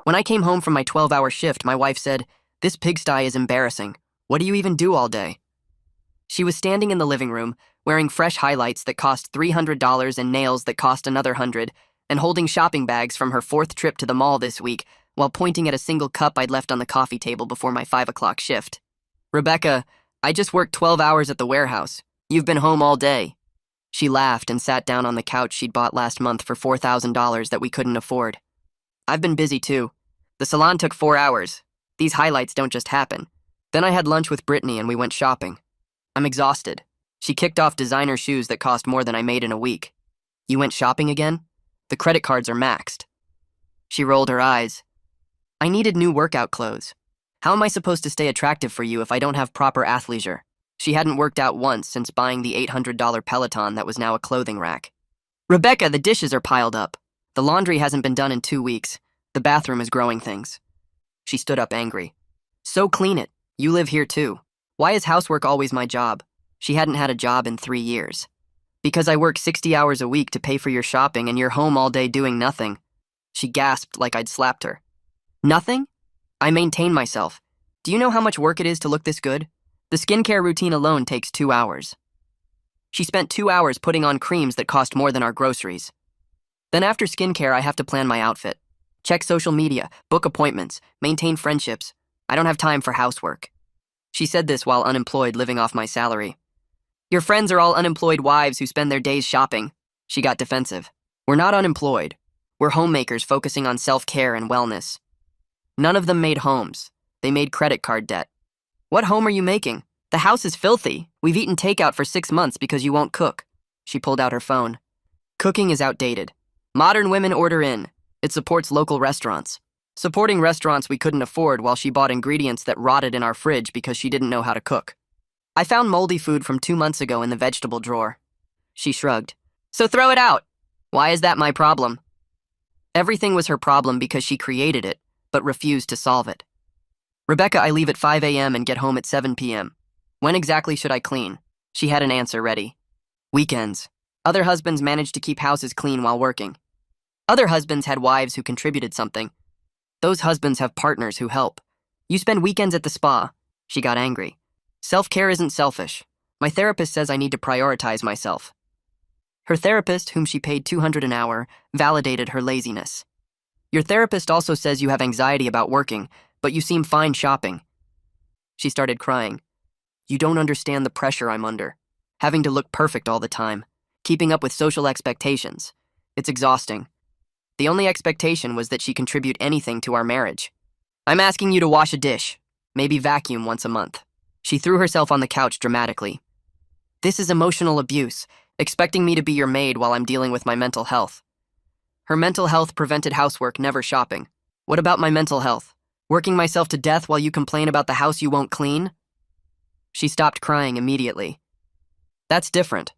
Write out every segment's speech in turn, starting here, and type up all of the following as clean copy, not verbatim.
When I came home from my 12-hour shift, my wife said, "This pigsty is embarrassing. What do you even do all day?" She was standing in the living room, wearing fresh highlights that cost $300 and nails that cost another $100, and holding shopping bags from her 4th trip to the mall this week, while pointing at a single cup I'd left on the coffee table before my 5 o'clock shift. "Rebecca, I just worked 12 hours at the warehouse. You've been home all day." She laughed and sat down on the couch she'd bought last month for $4,000 that we couldn't afford. "I've been busy too. The salon took 4 hours. These highlights don't just happen. Then I had lunch with Brittany and we went shopping. I'm exhausted." She kicked off designer shoes that cost more than I made in a week. "You went shopping again? The credit cards are maxed." She rolled her eyes. "I needed new workout clothes. How am I supposed to stay attractive for you if I don't have proper athleisure?" She hadn't worked out once since buying the $800 Peloton that was now a clothing rack. "Rebecca, the dishes are piled up. The laundry hasn't been done in 2 weeks. The bathroom is growing things." She stood up angry. "So clean it. You live here too. Why is housework always my job?" She hadn't had a job in 3 years. "Because I work 60 hours a week to pay for your shopping and you're home all day doing nothing." She gasped like I'd slapped her. "Nothing? I maintain myself. Do you know how much work it is to look this good? The skincare routine alone takes 2 hours." She spent 2 hours putting on creams that cost more than our groceries. "Then after skincare, I have to plan my outfit, check social media, book appointments, maintain friendships. I don't have time for housework." She said this while unemployed, living off my salary. "Your friends are all unemployed wives who spend their days shopping." She got defensive. "We're not unemployed. We're homemakers focusing on self-care and wellness." None of them made homes. They made credit card debt. "What home are you making? The house is filthy. We've eaten takeout for 6 months because you won't cook." She pulled out her phone. "Cooking is outdated. Modern women order in. It supports local restaurants." Supporting restaurants we couldn't afford while she bought ingredients that rotted in our fridge because she didn't know how to cook. "I found moldy food from 2 months ago in the vegetable drawer." She shrugged. "So throw it out. Why is that my problem?" Everything was her problem because she created it, but refused to solve it. "Rebecca, I leave at 5 a.m. and get home at 7 p.m. When exactly should I clean?" She had an answer ready. "Weekends. Other husbands managed to keep houses clean while working. Other husbands had wives who contributed something. Those husbands have partners who help. You spend weekends at the spa." She got angry. "Self-care isn't selfish. My therapist says I need to prioritize myself." Her therapist, whom she paid $200 an hour, validated her laziness. "Your therapist also says you have anxiety about working, but you seem fine shopping." She started crying. "You don't understand the pressure I'm under. Having to look perfect all the time. Keeping up with social expectations. It's exhausting. The only expectation was that she contribute anything to our marriage. I'm asking you to wash a dish, maybe vacuum once a month." She threw herself on the couch dramatically. "This is emotional abuse, expecting me to be your maid while I'm dealing with my mental health." Her mental health prevented housework, never shopping. What about my mental health? Working myself to death while you complain about the house you won't clean? She stopped crying immediately. "That's different.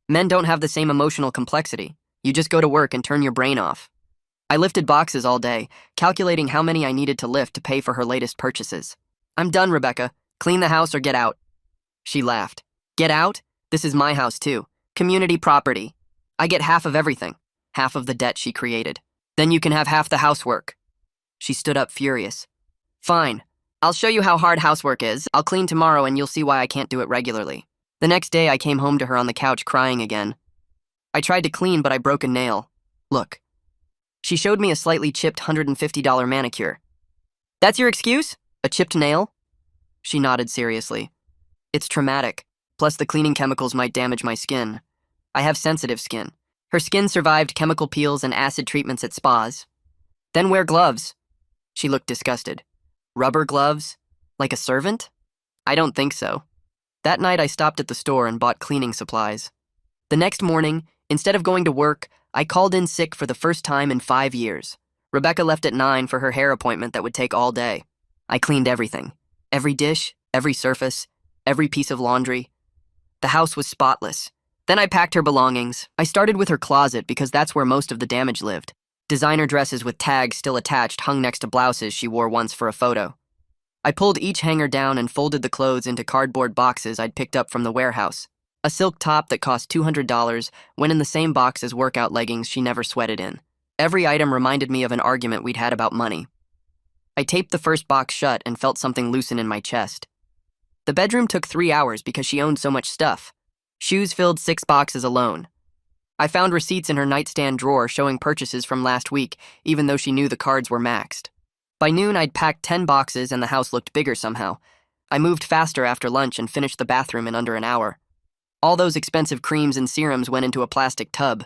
Men don't have the same emotional complexity. You just go to work and turn your brain off." I lifted boxes all day, calculating how many I needed to lift to pay for her latest purchases. "I'm done, Rebecca. Clean the house or get out." She laughed. "Get out? This is my house too. Community property. I get half of everything. Half of the debt she created. Then you can have half the housework." She stood up furious. "Fine. I'll show you how hard housework is. I'll clean tomorrow and you'll see why I can't do it regularly." The next day I came home to her on the couch crying again. "I tried to clean, but I broke a nail. Look." She showed me a slightly chipped $150 manicure. "That's your excuse? A chipped nail?" She nodded seriously. "It's traumatic. Plus the cleaning chemicals might damage my skin. I have sensitive skin." Her skin survived chemical peels and acid treatments at spas. "Then wear gloves." She looked disgusted. "Rubber gloves? Like a servant?" "I don't think so." That night I stopped at the store and bought cleaning supplies. The next morning, instead of going to work, I called in sick for the first time in 5 years. Rebecca left at 9 for her hair appointment that would take all day. I cleaned everything. Every dish, every surface, every piece of laundry. The house was spotless. Then I packed her belongings. I started with her closet because that's where most of the damage lived. Designer dresses with tags still attached hung next to blouses she wore once for a photo. I pulled each hanger down and folded the clothes into cardboard boxes I'd picked up from the warehouse. A silk top that cost $200 went in the same box as workout leggings she never sweated in. Every item reminded me of an argument we'd had about money. I taped the first box shut and felt something loosen in my chest. The bedroom took 3 hours because she owned so much stuff. Shoes filled 6 boxes alone. I found receipts in her nightstand drawer showing purchases from last week, even though she knew the cards were maxed. By noon, I'd packed 10 boxes and the house looked bigger somehow. I moved faster after lunch and finished the bathroom in under an hour. All those expensive creams and serums went into a plastic tub.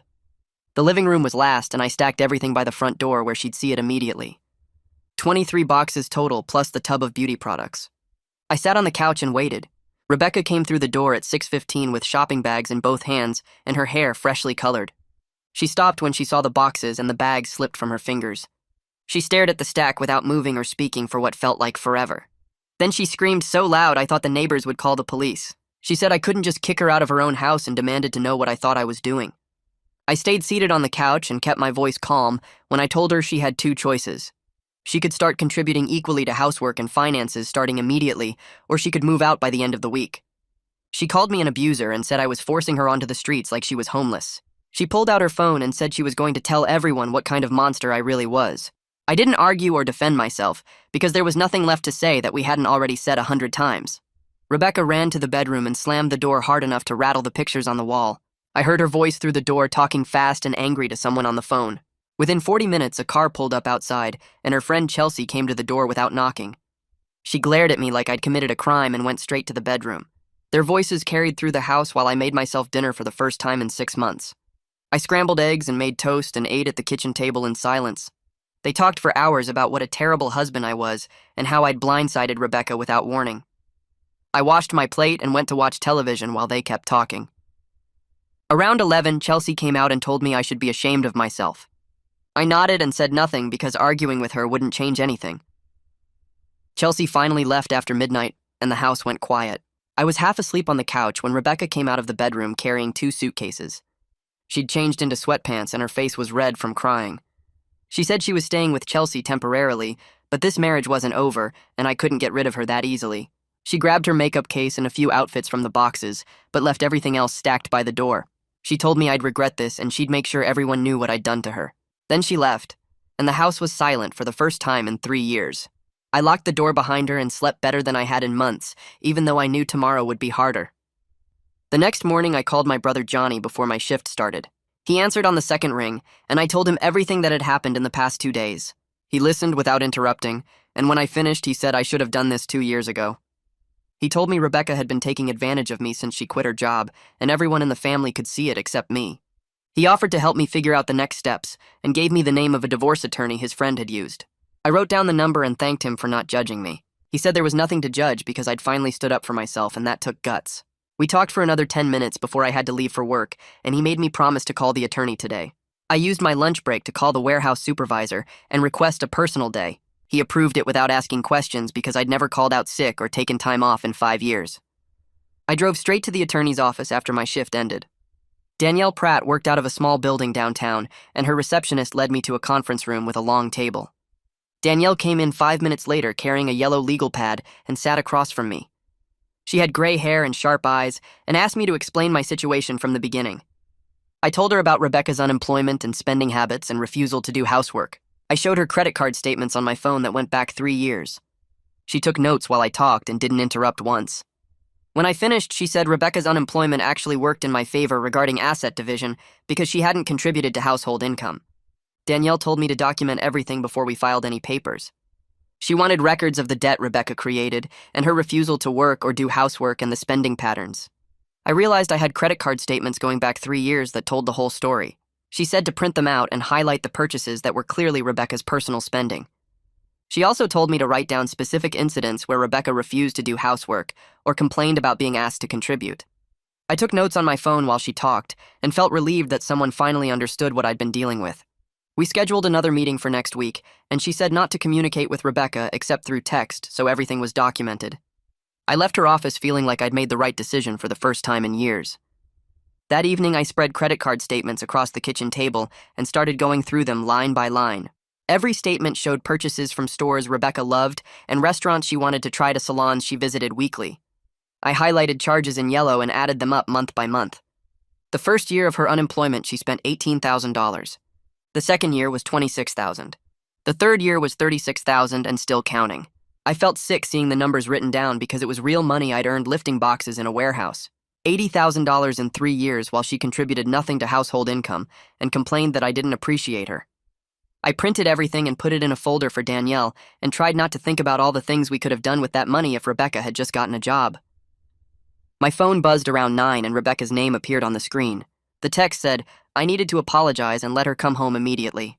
The living room was last, and I stacked everything by the front door where she'd see it immediately. 23 boxes total, plus the tub of beauty products. I sat on the couch and waited. Rebecca came through the door at 6:15 with shopping bags in both hands and her hair freshly colored. She stopped when she saw the boxes and the bags slipped from her fingers. She stared at the stack without moving or speaking for what felt like forever. Then she screamed so loud I thought the neighbors would call the police. She said I couldn't just kick her out of her own house and demanded to know what I thought I was doing. I stayed seated on the couch and kept my voice calm when I told her she had 2 choices. She could start contributing equally to housework and finances starting immediately, or she could move out by the end of the week. She called me an abuser and said I was forcing her onto the streets like she was homeless. She pulled out her phone and said she was going to tell everyone what kind of monster I really was. I didn't argue or defend myself, because there was nothing left to say that we hadn't already said 100 times. Rebecca ran to the bedroom and slammed the door hard enough to rattle the pictures on the wall. I heard her voice through the door talking fast and angry to someone on the phone. Within 40 minutes, a car pulled up outside, and her friend Chelsea came to the door without knocking. She glared at me like I'd committed a crime and went straight to the bedroom. Their voices carried through the house while I made myself dinner for the first time in 6 months. I scrambled eggs and made toast and ate at the kitchen table in silence. They talked for hours about what a terrible husband I was and how I'd blindsided Rebecca without warning. I washed my plate and went to watch television while they kept talking. Around 11, Chelsea came out and told me I should be ashamed of myself. I nodded and said nothing because arguing with her wouldn't change anything. Chelsea finally left after midnight, and the house went quiet. I was half asleep on the couch when Rebecca came out of the bedroom carrying 2 suitcases. She'd changed into sweatpants and her face was red from crying. She said she was staying with Chelsea temporarily, but this marriage wasn't over, and I couldn't get rid of her that easily. She grabbed her makeup case and a few outfits from the boxes, but left everything else stacked by the door. She told me I'd regret this and she'd make sure everyone knew what I'd done to her. Then she left, and the house was silent for the first time in 3 years. I locked the door behind her and slept better than I had in months, even though I knew tomorrow would be harder. The next morning, I called my brother Johnny before my shift started. He answered on the second ring, and I told him everything that had happened in the past 2 days. He listened without interrupting, and when I finished, he said I should have done this 2 years ago. He told me Rebecca had been taking advantage of me since she quit her job, and everyone in the family could see it except me. He offered to help me figure out the next steps, and gave me the name of a divorce attorney his friend had used. I wrote down the number and thanked him for not judging me. He said there was nothing to judge because I'd finally stood up for myself, and that took guts. We talked for another 10 minutes before I had to leave for work, and he made me promise to call the attorney today. I used my lunch break to call the warehouse supervisor and request a personal day. He approved it without asking questions because I'd never called out sick or taken time off in 5 years. I drove straight to the attorney's office after my shift ended. Danielle Pratt worked out of a small building downtown, and her receptionist led me to a conference room with a long table. Danielle came in 5 minutes later carrying a yellow legal pad and sat across from me. She had gray hair and sharp eyes and asked me to explain my situation from the beginning. I told her about Rebecca's unemployment and spending habits and refusal to do housework. I showed her credit card statements on my phone that went back 3 years. She took notes while I talked and didn't interrupt once. When I finished, she said Rebecca's unemployment actually worked in my favor regarding asset division because she hadn't contributed to household income. Danielle told me to document everything before we filed any papers. She wanted records of the debt Rebecca created and her refusal to work or do housework and the spending patterns. I realized I had credit card statements going back 3 years that told the whole story. She said to print them out and highlight the purchases that were clearly Rebecca's personal spending. She also told me to write down specific incidents where Rebecca refused to do housework or complained about being asked to contribute. I took notes on my phone while she talked and felt relieved that someone finally understood what I'd been dealing with. We scheduled another meeting for next week, and she said not to communicate with Rebecca except through text so everything was documented. I left her office feeling like I'd made the right decision for the first time in years. That evening, I spread credit card statements across the kitchen table and started going through them line by line. Every statement showed purchases from stores Rebecca loved and restaurants she wanted to try to salons she visited weekly. I highlighted charges in yellow and added them up month by month. The first year of her unemployment, she spent $18,000. The second year was $26,000. The third year was 36,000 and still counting. I felt sick seeing the numbers written down because it was real money I'd earned lifting boxes in a warehouse. $80,000 in 3 years while she contributed nothing to household income and complained that I didn't appreciate her. I printed everything and put it in a folder for Danielle and tried not to think about all the things we could have done with that money if Rebecca had just gotten a job. My phone buzzed around 9 and Rebecca's name appeared on the screen. The text said, I needed to apologize and let her come home immediately.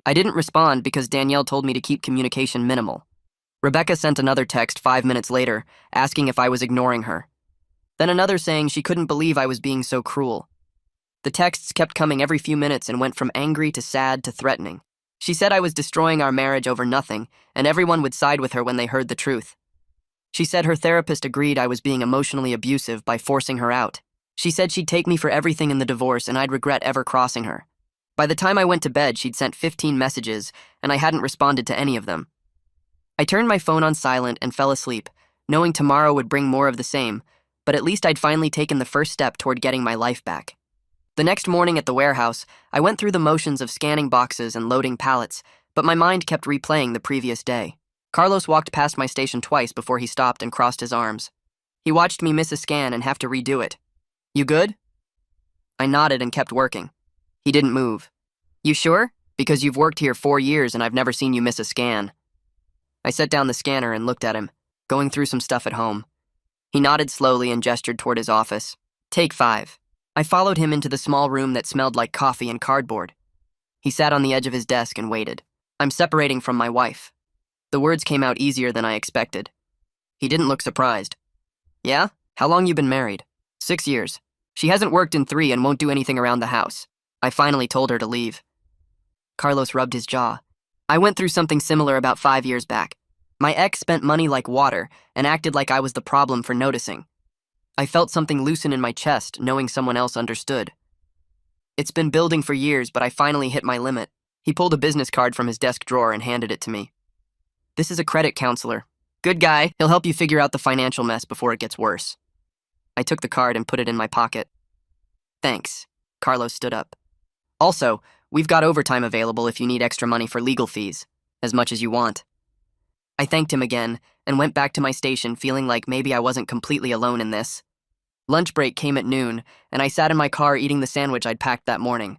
I didn't respond because Danielle told me to keep communication minimal. Rebecca sent another text 5 minutes later, asking if I was ignoring her. Then another saying she couldn't believe I was being so cruel. The texts kept coming every few minutes and went from angry to sad to threatening. She said I was destroying our marriage over nothing, and everyone would side with her when they heard the truth. She said her therapist agreed I was being emotionally abusive by forcing her out. She said she'd take me for everything in the divorce and I'd regret ever crossing her. By the time I went to bed, she'd sent 15 messages, and I hadn't responded to any of them. I turned my phone on silent and fell asleep, knowing tomorrow would bring more of the same, but at least I'd finally taken the first step toward getting my life back. The next morning at the warehouse, I went through the motions of scanning boxes and loading pallets, but my mind kept replaying the previous day. Carlos walked past my station twice before he stopped and crossed his arms. He watched me miss a scan and have to redo it. You good? I nodded and kept working. He didn't move. You sure? Because you've worked here 4 years and I've never seen you miss a scan. I set down the scanner and looked at him, going through some stuff at home. He nodded slowly and gestured toward his office. Take 5. I followed him into the small room that smelled like coffee and cardboard. He sat on the edge of his desk and waited. I'm separating from my wife. The words came out easier than I expected. He didn't look surprised. Yeah? How long you been married? 6 years. She hasn't worked in 3 and won't do anything around the house. I finally told her to leave. Carlos rubbed his jaw. I went through something similar about 5 years back. My ex spent money like water and acted like I was the problem for noticing. I felt something loosen in my chest, knowing someone else understood. It's been building for years, but I finally hit my limit. He pulled a business card from his desk drawer and handed it to me. This is a credit counselor. Good guy. He'll help you figure out the financial mess before it gets worse. I took the card and put it in my pocket. Thanks. Carlos stood up. Also, we've got overtime available if you need extra money for legal fees, as much as you want. I thanked him again and went back to my station feeling like maybe I wasn't completely alone in this. Lunch break came at noon, and I sat in my car eating the sandwich I'd packed that morning.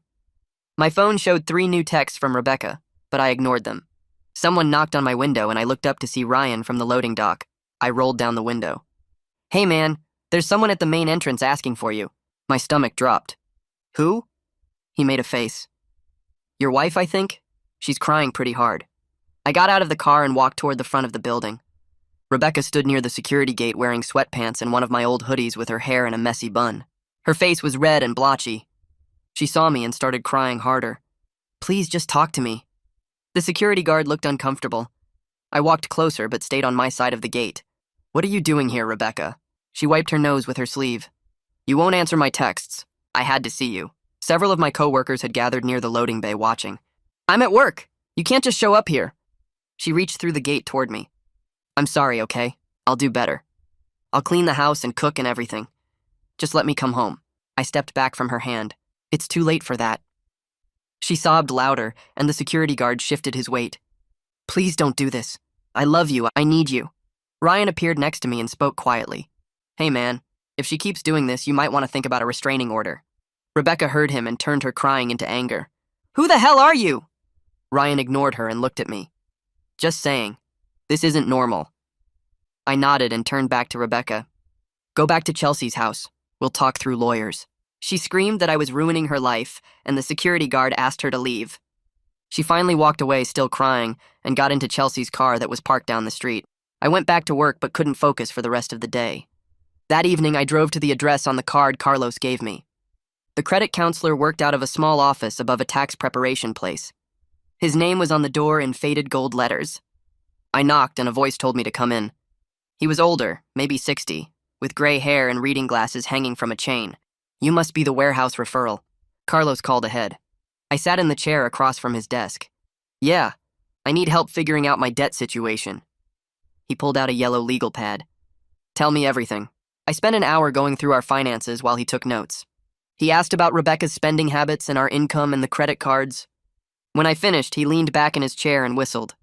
My phone showed 3 new texts from Rebecca, but I ignored them. Someone knocked on my window and I looked up to see Ryan from the loading dock. I rolled down the window. Hey man, there's someone at the main entrance asking for you. My stomach dropped. Who? He made a face. Your wife, I think? She's crying pretty hard. I got out of the car and walked toward the front of the building. Rebecca stood near the security gate wearing sweatpants and one of my old hoodies with her hair in a messy bun. Her face was red and blotchy. She saw me and started crying harder. Please just talk to me. The security guard looked uncomfortable. I walked closer but stayed on my side of the gate. What are you doing here, Rebecca? She wiped her nose with her sleeve. You won't answer my texts. I had to see you. Several of my coworkers had gathered near the loading bay watching. I'm at work. You can't just show up here. She reached through the gate toward me. I'm sorry, okay? I'll do better. I'll clean the house and cook and everything. Just let me come home. I stepped back from her hand. It's too late for that. She sobbed louder, and the security guard shifted his weight. Please don't do this. I love you. I need you. Ryan appeared next to me and spoke quietly. Hey man, if she keeps doing this, you might want to think about a restraining order. Rebecca heard him and turned her crying into anger. Who the hell are you? Ryan ignored her and looked at me. Just saying. This isn't normal. I nodded and turned back to Rebecca. Go back to Chelsea's house. We'll talk through lawyers. She screamed that I was ruining her life, and the security guard asked her to leave. She finally walked away, still crying, and got into Chelsea's car that was parked down the street. I went back to work but couldn't focus for the rest of the day. That evening, I drove to the address on the card Carlos gave me. The credit counselor worked out of a small office above a tax preparation place. His name was on the door in faded gold letters. I knocked and a voice told me to come in. He was older, maybe 60, with gray hair and reading glasses hanging from a chain. You must be the warehouse referral. Carlos called ahead. I sat in the chair across from his desk. Yeah, I need help figuring out my debt situation. He pulled out a yellow legal pad. Tell me everything. I spent an hour going through our finances while he took notes. He asked about Rebecca's spending habits and our income and the credit cards. When I finished, he leaned back in his chair and whistled.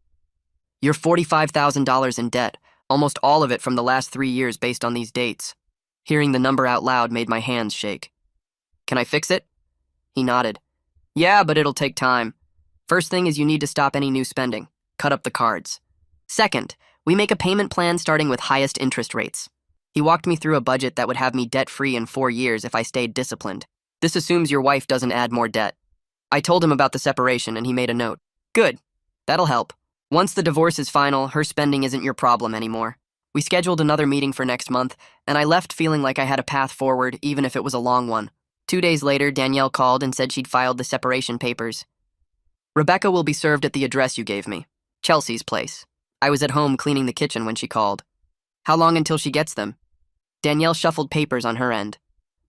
You're $45,000 in debt, almost all of it from the last 3 years based on these dates. Hearing the number out loud made my hands shake. Can I fix it? He nodded. Yeah, but it'll take time. First thing is you need to stop any new spending. Cut up the cards. Second, we make a payment plan starting with highest interest rates. He walked me through a budget that would have me debt-free in 4 years if I stayed disciplined. This assumes your wife doesn't add more debt. I told him about the separation and he made a note. Good. That'll help. Once the divorce is final, her spending isn't your problem anymore. We scheduled another meeting for next month, and I left feeling like I had a path forward, even if it was a long one. 2 days later, Danielle called and said she'd filed the separation papers. Rebecca will be served at the address you gave me. Chelsea's place. I was at home cleaning the kitchen when she called. How long until she gets them? Danielle shuffled papers on her end.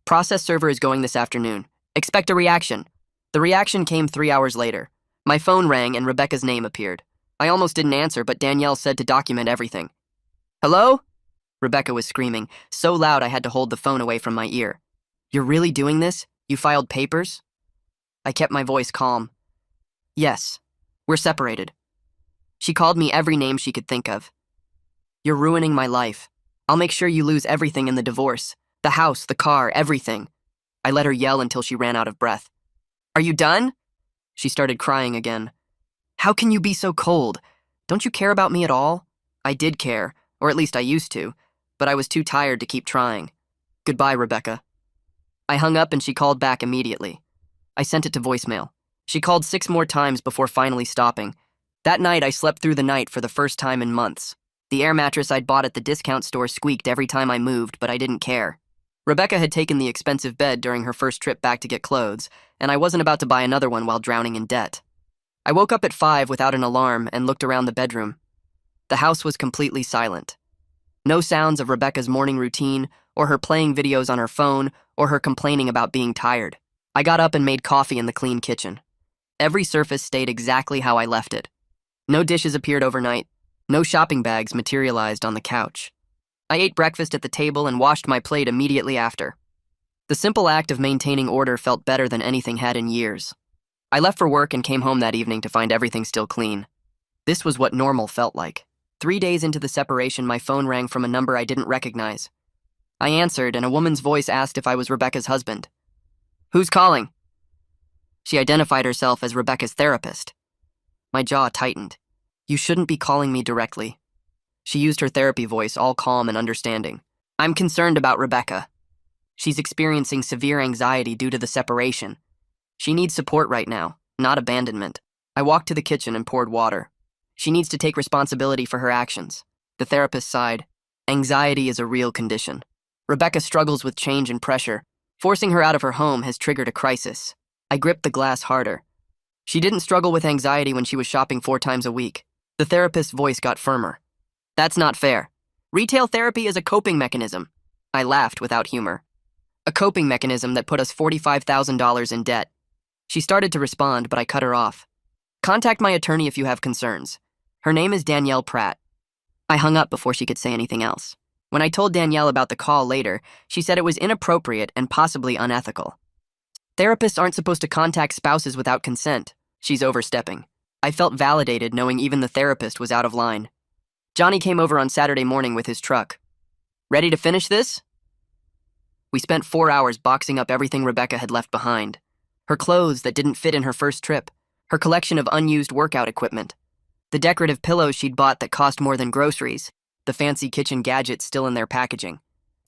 Process server is going this afternoon. Expect a reaction. The reaction came 3 hours later. My phone rang and Rebecca's name appeared. I almost didn't answer, but Danielle said to document everything. Hello? Rebecca was screaming, so loud I had to hold the phone away from my ear. You're really doing this? You filed papers? I kept my voice calm. Yes, we're separated. She called me every name she could think of. You're ruining my life. I'll make sure you lose everything in the divorce. The house, the car, everything. I let her yell until she ran out of breath. Are you done? She started crying again. How can you be so cold? Don't you care about me at all? I did care, or at least I used to, but I was too tired to keep trying. Goodbye, Rebecca. I hung up and she called back immediately. I sent it to voicemail. She called 6 more times before finally stopping. That night, I slept through the night for the first time in months. The air mattress I'd bought at the discount store squeaked every time I moved, but I didn't care. Rebecca had taken the expensive bed during her first trip back to get clothes, and I wasn't about to buy another one while drowning in debt. I woke up at 5 without an alarm and looked around the bedroom. The house was completely silent. No sounds of Rebecca's morning routine, or her playing videos on her phone, or her complaining about being tired. I got up and made coffee in the clean kitchen. Every surface stayed exactly how I left it. No dishes appeared overnight. No shopping bags materialized on the couch. I ate breakfast at the table and washed my plate immediately after. The simple act of maintaining order felt better than anything had in years. I left for work and came home that evening to find everything still clean. This was what normal felt like. 3 days into the separation, my phone rang from a number I didn't recognize. I answered, and a woman's voice asked if I was Rebecca's husband. Who's calling? She identified herself as Rebecca's therapist. My jaw tightened. You shouldn't be calling me directly. She used her therapy voice, all calm and understanding. I'm concerned about Rebecca. She's experiencing severe anxiety due to the separation. She needs support right now, not abandonment. I walked to the kitchen and poured water. She needs to take responsibility for her actions. The therapist sighed. Anxiety is a real condition. Rebecca struggles with change and pressure. Forcing her out of her home has triggered a crisis. I gripped the glass harder. She didn't struggle with anxiety when she was shopping 4 times a week. The therapist's voice got firmer. That's not fair. Retail therapy is a coping mechanism. I laughed without humor. A coping mechanism that put us $45,000 in debt. She started to respond, but I cut her off. Contact my attorney if you have concerns. Her name is Danielle Pratt. I hung up before she could say anything else. When I told Danielle about the call later, she said it was inappropriate and possibly unethical. Therapists aren't supposed to contact spouses without consent. She's overstepping. I felt validated knowing even the therapist was out of line. Johnny came over on Saturday morning with his truck. Ready to finish this? We spent 4 hours boxing up everything Rebecca had left behind. Her clothes that didn't fit in her first trip. Her collection of unused workout equipment. The decorative pillows she'd bought that cost more than groceries. The fancy kitchen gadgets still in their packaging.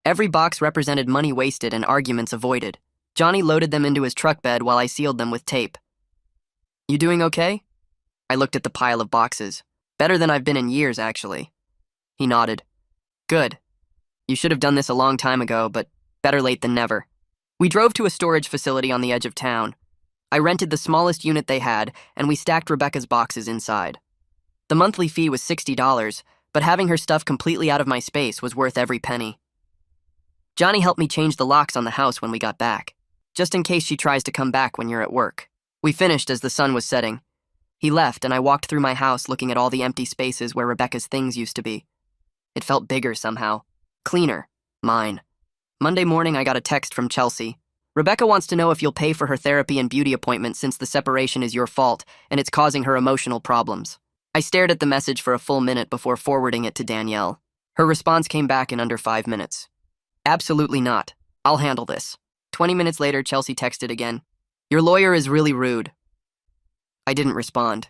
Every box represented money wasted and arguments avoided. Johnny loaded them into his truck bed while I sealed them with tape. You doing okay? I looked at the pile of boxes. Better than I've been in years, actually. He nodded. Good. You should have done this a long time ago, but better late than never. We drove to a storage facility on the edge of town. I rented the smallest unit they had, and we stacked Rebecca's boxes inside. The monthly fee was $60, but having her stuff completely out of my space was worth every penny. Johnny helped me change the locks on the house when we got back, just in case she tries to come back when you're at work. We finished as the sun was setting. He left, and I walked through my house looking at all the empty spaces where Rebecca's things used to be. It felt bigger somehow. Cleaner. Mine. Monday morning, I got a text from Chelsea. Rebecca wants to know if you'll pay for her therapy and beauty appointment since the separation is your fault and it's causing her emotional problems. I stared at the message for a full minute before forwarding it to Danielle. Her response came back in under 5 minutes. Absolutely not. I'll handle this. 20 minutes later, Chelsea texted again. Your lawyer is really rude. I didn't respond.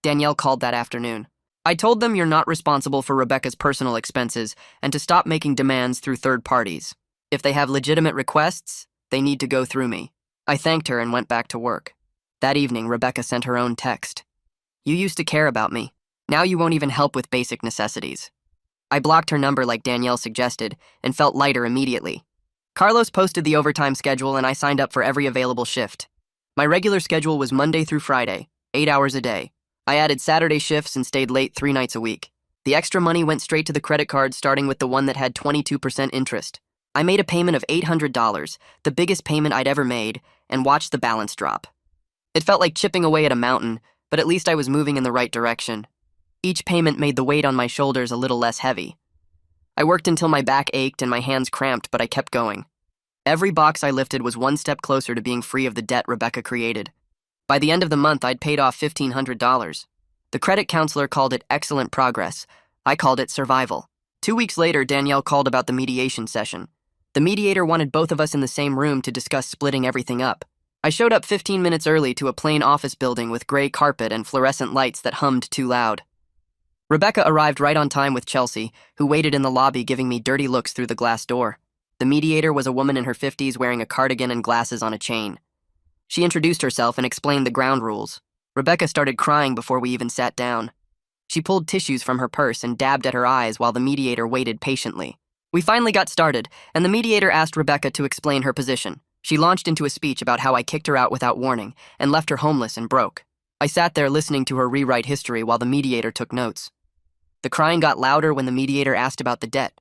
Danielle called that afternoon. I told them you're not responsible for Rebecca's personal expenses and to stop making demands through third parties. If they have legitimate requests, they need to go through me. I thanked her and went back to work. That evening, Rebecca sent her own text. You used to care about me. Now you won't even help with basic necessities. I blocked her number like Danielle suggested and felt lighter immediately. Carlos posted the overtime schedule and I signed up for every available shift. My regular schedule was Monday through Friday, 8 hours a day. I added Saturday shifts and stayed late 3 nights a week. The extra money went straight to the credit card, starting with the one that had 22% interest. I made a payment of $800, the biggest payment I'd ever made, and watched the balance drop. It felt like chipping away at a mountain, but at least I was moving in the right direction. Each payment made the weight on my shoulders a little less heavy. I worked until my back ached and my hands cramped, but I kept going. Every box I lifted was one step closer to being free of the debt Rebecca created. By the end of the month, I'd paid off $1,500. The credit counselor called it excellent progress. I called it survival. 2 weeks later, Danielle called about the mediation session. The mediator wanted both of us in the same room to discuss splitting everything up. I showed up 15 minutes early to a plain office building with gray carpet and fluorescent lights that hummed too loud. Rebecca arrived right on time with Chelsea, who waited in the lobby giving me dirty looks through the glass door. The mediator was a woman in her 50s wearing a cardigan and glasses on a chain. She introduced herself and explained the ground rules. Rebecca started crying before we even sat down. She pulled tissues from her purse and dabbed at her eyes while the mediator waited patiently. We finally got started, and the mediator asked Rebecca to explain her position. She launched into a speech about how I kicked her out without warning and left her homeless and broke. I sat there listening to her rewrite history while the mediator took notes. The crying got louder when the mediator asked about the debt.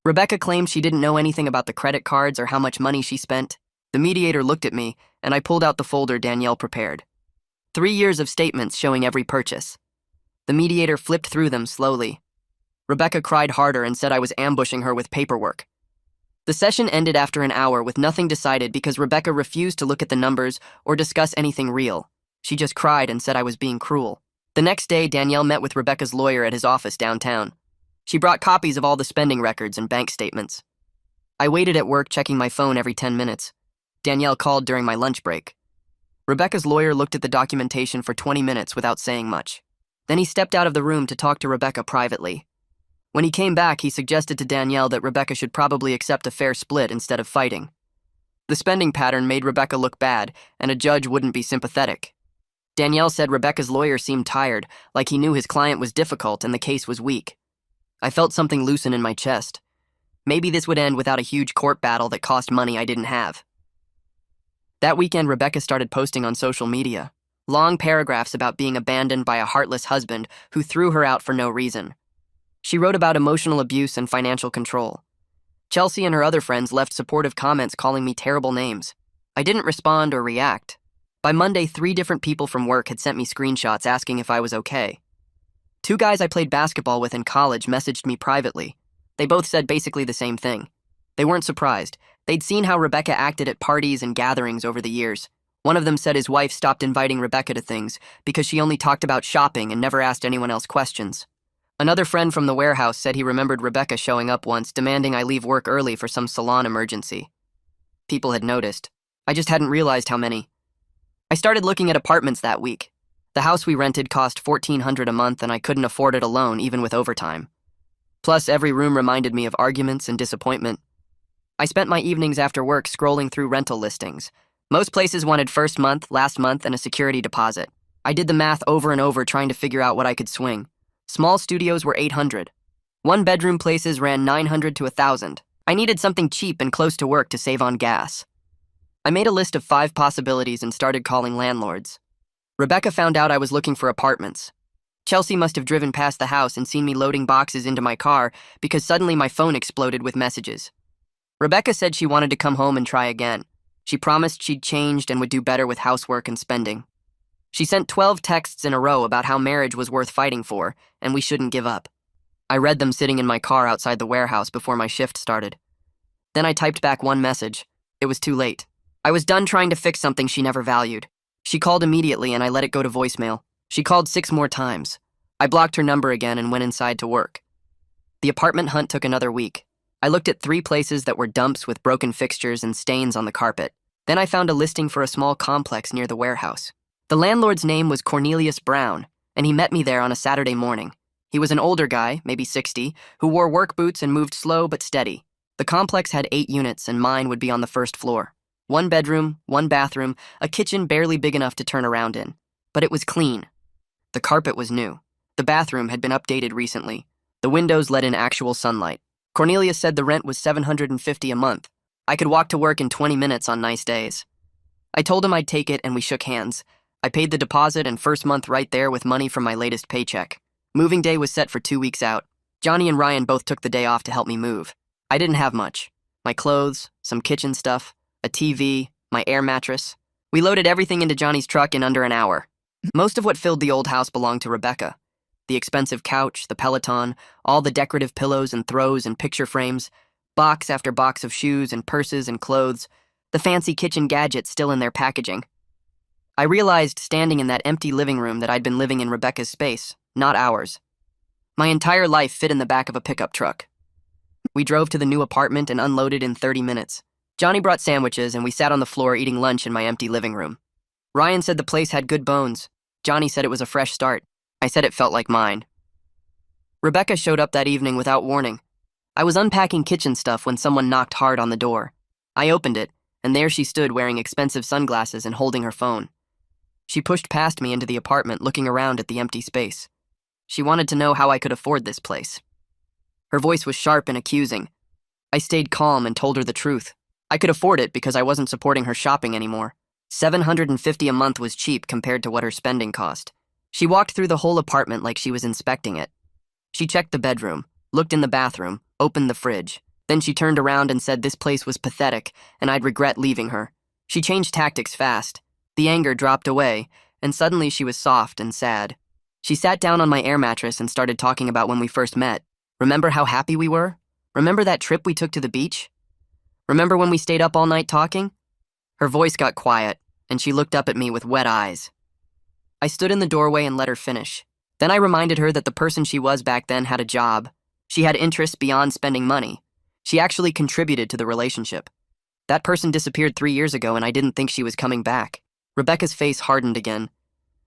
Rebecca claimed she didn't know anything about the credit cards or how much money she spent. The mediator looked at me, and I pulled out the folder Danielle prepared. 3 years of statements showing every purchase. The mediator flipped through them slowly. Rebecca cried harder and said I was ambushing her with paperwork. The session ended after an hour with nothing decided because Rebecca refused to look at the numbers or discuss anything real. She just cried and said I was being cruel. The next day, Danielle met with Rebecca's lawyer at his office downtown. She brought copies of all the spending records and bank statements. I waited at work checking my phone every 10 minutes. Danielle called during my lunch break. Rebecca's lawyer looked at the documentation for 20 minutes without saying much. Then he stepped out of the room to talk to Rebecca privately. When he came back, he suggested to Danielle that Rebecca should probably accept a fair split instead of fighting. The spending pattern made Rebecca look bad, and a judge wouldn't be sympathetic. Danielle said Rebecca's lawyer seemed tired, like he knew his client was difficult and the case was weak. I felt something loosen in my chest. Maybe this would end without a huge court battle that cost money I didn't have. That weekend, Rebecca started posting on social media. Long paragraphs about being abandoned by a heartless husband who threw her out for no reason. She wrote about emotional abuse and financial control. Chelsea and her other friends left supportive comments calling me terrible names. I didn't respond or react. By Monday, 3 different people from work had sent me screenshots asking if I was okay. 2 guys I played basketball with in college messaged me privately. They both said basically the same thing. They weren't surprised. They'd seen how Rebecca acted at parties and gatherings over the years. One of them said his wife stopped inviting Rebecca to things because she only talked about shopping and never asked anyone else questions. Another friend from the warehouse said he remembered Rebecca showing up once, demanding I leave work early for some salon emergency. People had noticed. I just hadn't realized how many. I started looking at apartments that week. The house we rented cost $1,400 a month and I couldn't afford it alone, even with overtime. Plus, every room reminded me of arguments and disappointment. I spent my evenings after work scrolling through rental listings. Most places wanted first month, last month, and a security deposit. I did the math over and over trying to figure out what I could swing. Small studios were $800. 1-bedroom places ran $900 to $1,000. I needed something cheap and close to work to save on gas. I made a list of 5 possibilities and started calling landlords. Rebecca found out I was looking for apartments. Chelsea must have driven past the house and seen me loading boxes into my car because suddenly my phone exploded with messages. Rebecca said she wanted to come home and try again. She promised she'd changed and would do better with housework and spending. She sent 12 texts in a row about how marriage was worth fighting for and we shouldn't give up. I read them sitting in my car outside the warehouse before my shift started. Then I typed back one message. It was too late. I was done trying to fix something she never valued. She called immediately and I let it go to voicemail. She called 6 more times. I blocked her number again and went inside to work. The apartment hunt took another week. I looked at 3 places that were dumps with broken fixtures and stains on the carpet. Then I found a listing for a small complex near the warehouse. The landlord's name was Cornelius Brown, and he met me there on a Saturday morning. He was an older guy, maybe 60, who wore work boots and moved slow but steady. The complex had 8 units and mine would be on the first floor. 1 bedroom, 1 bathroom, a kitchen barely big enough to turn around in. But it was clean. The carpet was new. The bathroom had been updated recently. The windows let in actual sunlight. Cornelius said the rent was $750 a month. I could walk to work in 20 minutes on nice days. I told him I'd take it and we shook hands. I paid the deposit and first month right there with money from my latest paycheck. Moving day was set for 2 weeks out. Johnny and Ryan both took the day off to help me move. I didn't have much. My clothes, some kitchen stuff, a TV, my air mattress. We loaded everything into Johnny's truck in under an hour. Most of what filled the old house belonged to Rebecca. The expensive couch, the Peloton, all the decorative pillows and throws and picture frames, box after box of shoes and purses and clothes, the fancy kitchen gadgets still in their packaging. I realized standing in that empty living room that I'd been living in Rebecca's space, not ours. My entire life fit in the back of a pickup truck. We drove to the new apartment and unloaded in 30 minutes. Johnny brought sandwiches and we sat on the floor eating lunch in my empty living room. Ryan said the place had good bones. Johnny said it was a fresh start. I said it felt like mine. Rebecca showed up that evening without warning. I was unpacking kitchen stuff when someone knocked hard on the door. I opened it, and there she stood wearing expensive sunglasses and holding her phone. She pushed past me into the apartment, looking around at the empty space. She wanted to know how I could afford this place. Her voice was sharp and accusing. I stayed calm and told her the truth. I could afford it because I wasn't supporting her shopping anymore. $750 a month was cheap compared to what her spending cost. She walked through the whole apartment like she was inspecting it. She checked the bedroom, looked in the bathroom, opened the fridge. Then she turned around and said this place was pathetic and I'd regret leaving her. She changed tactics fast. The anger dropped away, and suddenly she was soft and sad. She sat down on my air mattress and started talking about when we first met. Remember how happy we were? Remember that trip we took to the beach? Remember when we stayed up all night talking? Her voice got quiet, and she looked up at me with wet eyes. I stood in the doorway and let her finish. Then I reminded her that the person she was back then had a job. She had interests beyond spending money. She actually contributed to the relationship. That person disappeared 3 years ago and I didn't think she was coming back. Rebecca's face hardened again.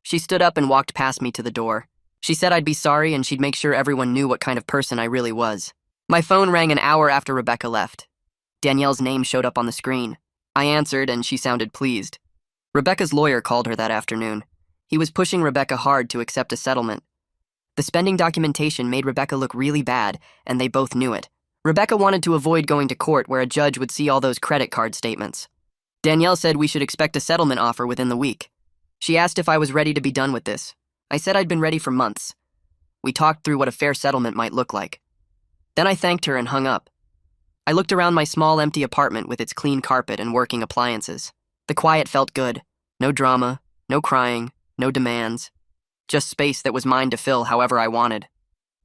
She stood up and walked past me to the door. She said I'd be sorry and she'd make sure everyone knew what kind of person I really was. My phone rang an hour after Rebecca left. Danielle's name showed up on the screen. I answered and she sounded pleased. Rebecca's lawyer called her that afternoon. He was pushing Rebecca hard to accept a settlement. The spending documentation made Rebecca look really bad, and they both knew it. Rebecca wanted to avoid going to court where a judge would see all those credit card statements. Danielle said we should expect a settlement offer within the week. She asked if I was ready to be done with this. I said I'd been ready for months. We talked through what a fair settlement might look like. Then I thanked her and hung up. I looked around my small empty apartment with its clean carpet and working appliances. The quiet felt good. No drama, no crying, no demands. Just space that was mine to fill however I wanted.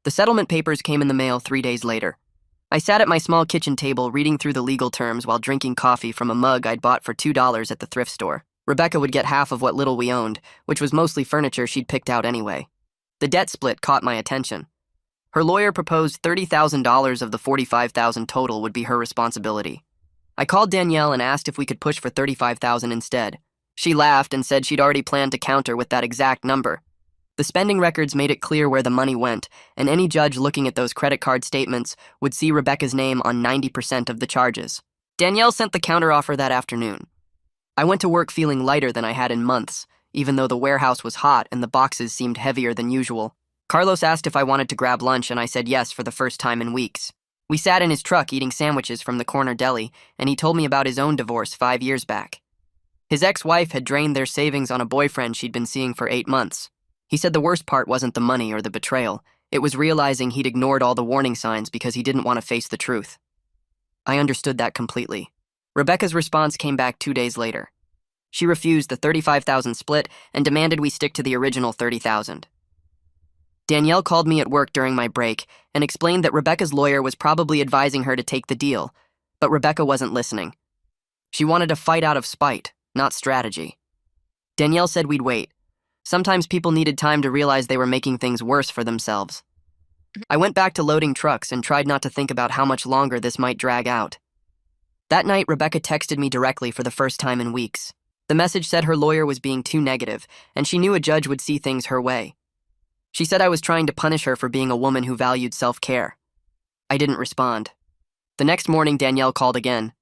The settlement papers came in the mail 3 days later. I sat at my small kitchen table reading through the legal terms while drinking coffee from a mug I'd bought for $2 at the thrift store. Rebecca would get half of what little we owned, which was mostly furniture she'd picked out anyway. The debt split caught my attention. Her lawyer proposed $30,000 of the $45,000 total would be her responsibility. I called Danielle and asked if we could push for $35,000 instead. She laughed and said she'd already planned to counter with that exact number. The spending records made it clear where the money went, and any judge looking at those credit card statements would see Rebecca's name on 90% of the charges. Danielle sent the counteroffer that afternoon. I went to work feeling lighter than I had in months, even though the warehouse was hot and the boxes seemed heavier than usual. Carlos asked if I wanted to grab lunch, and I said yes for the first time in weeks. We sat in his truck eating sandwiches from the corner deli, and he told me about his own divorce 5 years back. His ex-wife had drained their savings on a boyfriend she'd been seeing for 8 months. He said the worst part wasn't the money or the betrayal. It was realizing he'd ignored all the warning signs because he didn't want to face the truth. I understood that completely. Rebecca's response came back 2 days later. She refused the $35,000 split and demanded we stick to the original $30,000. Danielle called me at work during my break and explained that Rebecca's lawyer was probably advising her to take the deal, but Rebecca wasn't listening. She wanted to fight out of spite, not strategy. Danielle said we'd wait. Sometimes people needed time to realize they were making things worse for themselves. I went back to loading trucks and tried not to think about how much longer this might drag out. That night, Rebecca texted me directly for the first time in weeks. The message said her lawyer was being too negative, and she knew a judge would see things her way. She said I was trying to punish her for being a woman who valued self-care. I didn't respond. The next morning, Danielle called again.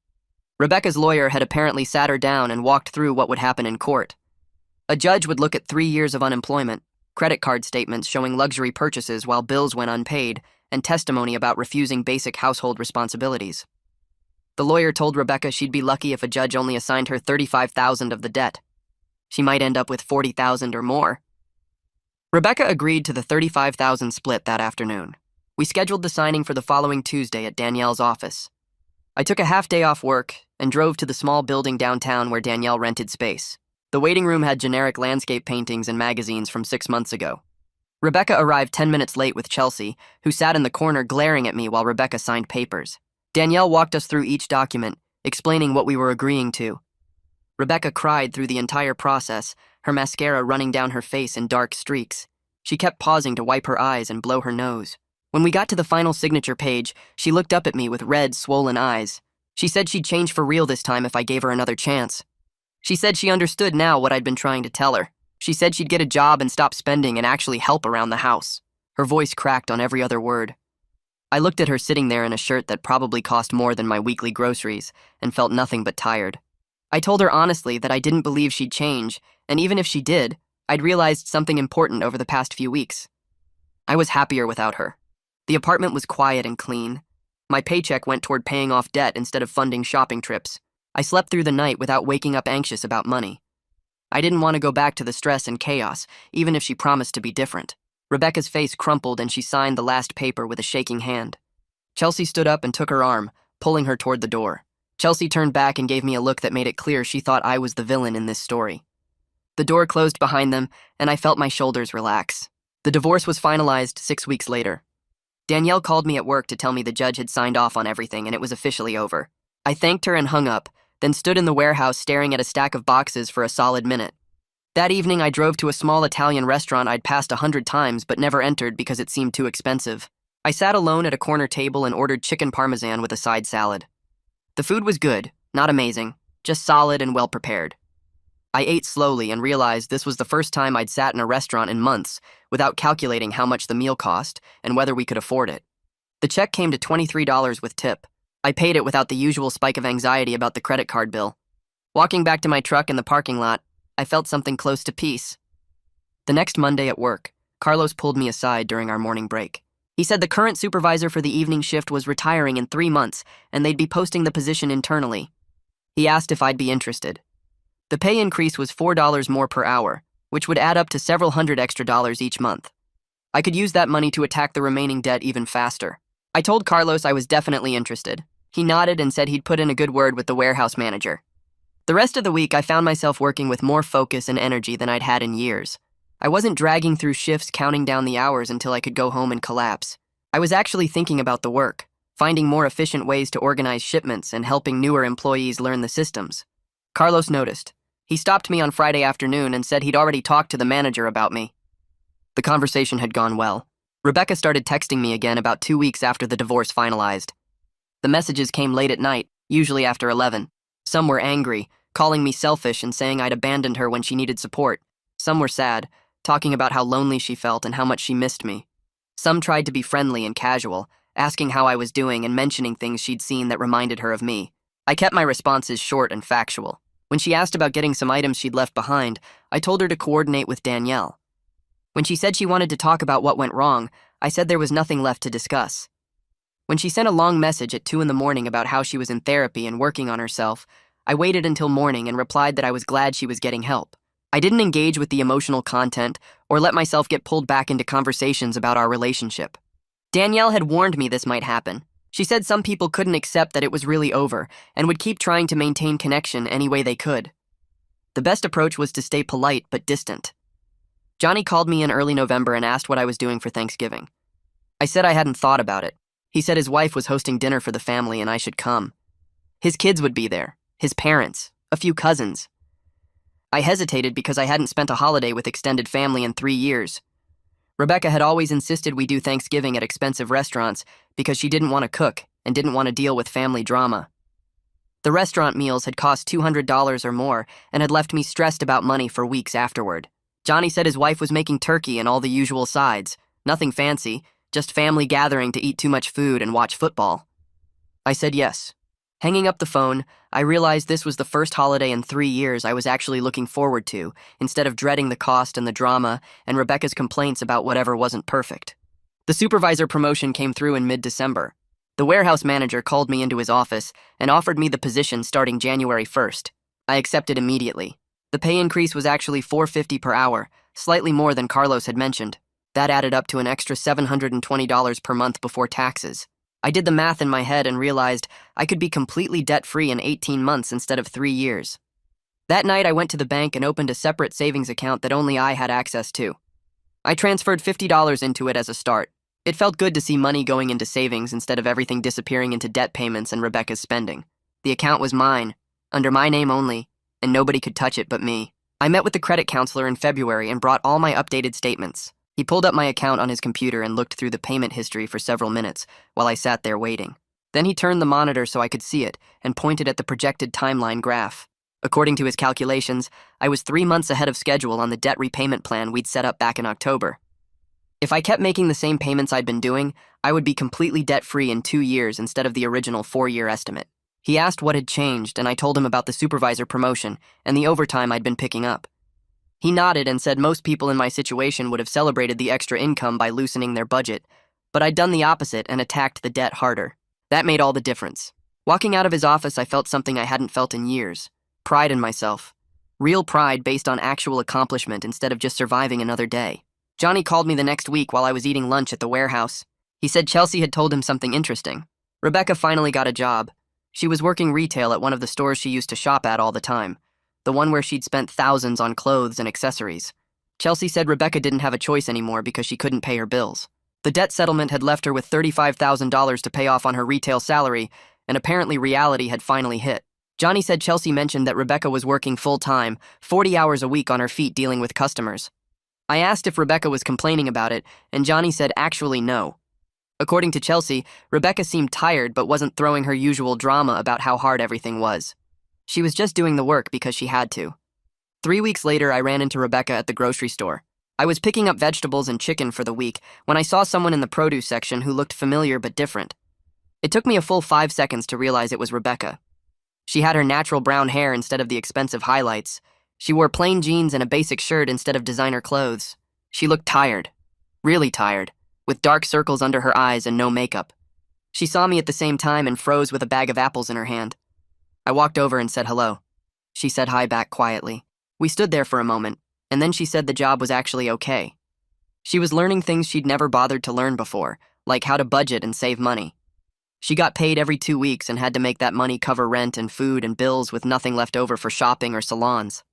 Rebecca's lawyer had apparently sat her down and walked through what would happen in court. A judge would look at 3 years of unemployment, credit card statements showing luxury purchases while bills went unpaid, and testimony about refusing basic household responsibilities. The lawyer told Rebecca she'd be lucky if a judge only assigned her $35,000 of the debt. She might end up with $40,000 or more. Rebecca agreed to the $35,000 split that afternoon. We scheduled the signing for the following Tuesday at Danielle's office. I took a half-day off work and drove to the small building downtown where Danielle rented space. The waiting room had generic landscape paintings and magazines from 6 months ago. Rebecca arrived 10 minutes late with Chelsea, who sat in the corner glaring at me while Rebecca signed papers. Danielle walked us through each document, explaining what we were agreeing to. Rebecca cried through the entire process, her mascara running down her face in dark streaks. She kept pausing to wipe her eyes and blow her nose. When we got to the final signature page, she looked up at me with red, swollen eyes. She said she'd change for real this time if I gave her another chance. She said she understood now what I'd been trying to tell her. She said she'd get a job and stop spending and actually help around the house. Her voice cracked on every other word. I looked at her sitting there in a shirt that probably cost more than my weekly groceries and felt nothing but tired. I told her honestly that I didn't believe she'd change, and even if she did, I'd realized something important over the past few weeks. I was happier without her. The apartment was quiet and clean. My paycheck went toward paying off debt instead of funding shopping trips. I slept through the night without waking up anxious about money. I didn't want to go back to the stress and chaos, even if she promised to be different. Rebecca's face crumpled and she signed the last paper with a shaking hand. Chelsea stood up and took her arm, pulling her toward the door. Chelsea turned back and gave me a look that made it clear she thought I was the villain in this story. The door closed behind them, and I felt my shoulders relax. The divorce was finalized 6 weeks later. Danielle called me at work to tell me the judge had signed off on everything and it was officially over. I thanked her and hung up, then stood in the warehouse staring at a stack of boxes for a solid minute. That evening, I drove to a small Italian restaurant I'd passed 100 times but never entered because it seemed too expensive. I sat alone at a corner table and ordered chicken parmesan with a side salad. The food was good, not amazing, just solid and well prepared. I ate slowly and realized this was the first time I'd sat in a restaurant in months without calculating how much the meal cost and whether we could afford it. The check came to $23 with tip. I paid it without the usual spike of anxiety about the credit card bill. Walking back to my truck in the parking lot, I felt something close to peace. The next Monday at work, Carlos pulled me aside during our morning break. He said the current supervisor for the evening shift was retiring in 3 months and they'd be posting the position internally. He asked if I'd be interested. The pay increase was $4 more per hour, which would add up to several hundred extra dollars each month. I could use that money to attack the remaining debt even faster. I told Carlos I was definitely interested. He nodded and said he'd put in a good word with the warehouse manager. The rest of the week, I found myself working with more focus and energy than I'd had in years. I wasn't dragging through shifts counting down the hours until I could go home and collapse. I was actually thinking about the work, finding more efficient ways to organize shipments and helping newer employees learn the systems. Carlos noticed. He stopped me on Friday afternoon and said he'd already talked to the manager about me. The conversation had gone well. Rebecca started texting me again about 2 weeks after the divorce finalized. The messages came late at night, usually after 11. Some were angry, calling me selfish and saying I'd abandoned her when she needed support. Some were sad, talking about how lonely she felt and how much she missed me. Some tried to be friendly and casual, asking how I was doing and mentioning things she'd seen that reminded her of me. I kept my responses short and factual. When she asked about getting some items she'd left behind, I told her to coordinate with Danielle. When she said she wanted to talk about what went wrong, I said there was nothing left to discuss. When she sent a long message at 2 a.m. about how she was in therapy and working on herself, I waited until morning and replied that I was glad she was getting help. I didn't engage with the emotional content or let myself get pulled back into conversations about our relationship. Danielle had warned me this might happen. She said some people couldn't accept that it was really over and would keep trying to maintain connection any way they could. The best approach was to stay polite but distant. Johnny called me in early November and asked what I was doing for Thanksgiving. I said I hadn't thought about it. He said his wife was hosting dinner for the family and I should come. His kids would be there. his parents, a few cousins. I hesitated because I hadn't spent a holiday with extended family in 3 years. Rebecca had always insisted we do Thanksgiving at expensive restaurants because she didn't want to cook and didn't want to deal with family drama. The restaurant meals had cost $200 or more and had left me stressed about money for weeks afterward. Johnny said his wife was making turkey and all the usual sides. Nothing fancy, just family gathering to eat too much food and watch football. I said yes. Hanging up the phone, I realized this was the first holiday in 3 years I was actually looking forward to, instead of dreading the cost and the drama and Rebecca's complaints about whatever wasn't perfect. The supervisor promotion came through in mid-December. The warehouse manager called me into his office and offered me the position starting January 1st. I accepted immediately. The pay increase was actually $4.50 per hour, slightly more than Carlos had mentioned. That added up to an extra $720 per month before taxes. I did the math in my head and realized I could be completely debt-free in 18 months instead of 3 years. That night, I went to the bank and opened a separate savings account that only I had access to. I transferred $50 into it as a start. It felt good to see money going into savings instead of everything disappearing into debt payments and Rebecca's spending. The account was mine, under my name only, and nobody could touch it but me. I met with the credit counselor in February and brought all my updated statements. He pulled up my account on his computer and looked through the payment history for several minutes while I sat there waiting. Then he turned the monitor so I could see it and pointed at the projected timeline graph. According to his calculations, I was 3 months ahead of schedule on the debt repayment plan we'd set up back in October. If I kept making the same payments I'd been doing, I would be completely debt-free in 2 years instead of the original 4-year estimate. He asked what had changed, and I told him about the supervisor promotion and the overtime I'd been picking up. He nodded and said most people in my situation would have celebrated the extra income by loosening their budget, but I'd done the opposite and attacked the debt harder. That made all the difference. Walking out of his office, I felt something I hadn't felt in years. Pride in myself. Real pride based on actual accomplishment instead of just surviving another day. Johnny called me the next week while I was eating lunch at the warehouse. He said Chelsea had told him something interesting. Rebecca finally got a job. She was working retail at one of the stores she used to shop at all the time. The one where she'd spent thousands on clothes and accessories. Chelsea said Rebecca didn't have a choice anymore because she couldn't pay her bills. The debt settlement had left her with $35,000 to pay off on her retail salary, and apparently reality had finally hit. Johnny said Chelsea mentioned that Rebecca was working full-time, 40 hours a week on her feet dealing with customers. I asked if Rebecca was complaining about it, and Johnny said actually no. According to Chelsea, Rebecca seemed tired but wasn't throwing her usual drama about how hard everything was. She was just doing the work because she had to. 3 weeks later, I ran into Rebecca at the grocery store. I was picking up vegetables and chicken for the week when I saw someone in the produce section who looked familiar but different. It took me a full 5 seconds to realize it was Rebecca. She had her natural brown hair instead of the expensive highlights. She wore plain jeans and a basic shirt instead of designer clothes. She looked tired. Really tired, with dark circles under her eyes and no makeup. She saw me at the same time and froze with a bag of apples in her hand. I walked over and said hello. She said hi back quietly. We stood there for a moment, and then she said the job was actually okay. She was learning things she'd never bothered to learn before, like how to budget and save money. She got paid every 2 weeks and had to make that money cover rent and food and bills with nothing left over for shopping or salons.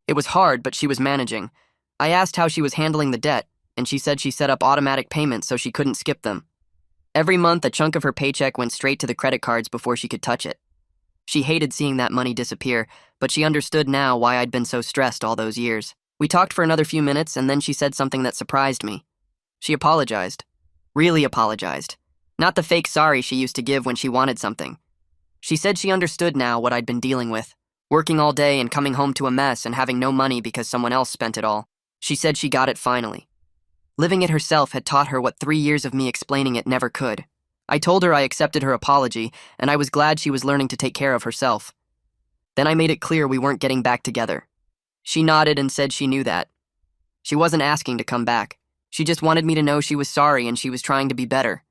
It was hard, but she was managing. I asked how she was handling the debt, and she said she set up automatic payments so she couldn't skip them. Every month, a chunk of her paycheck went straight to the credit cards before she could touch it. She hated seeing that money disappear, but she understood now why I'd been so stressed all those years. We talked for another few minutes, and then she said something that surprised me. She apologized. Really apologized. Not the fake sorry she used to give when she wanted something. She said she understood now what I'd been dealing with. Working all day and coming home to a mess and having no money because someone else spent it all. She said she got it finally. Living it herself had taught her what 3 years of me explaining it never could. I told her I accepted her apology, and I was glad she was learning to take care of herself. Then I made it clear we weren't getting back together. She nodded and said she knew that. She wasn't asking to come back. She just wanted me to know she was sorry and she was trying to be better.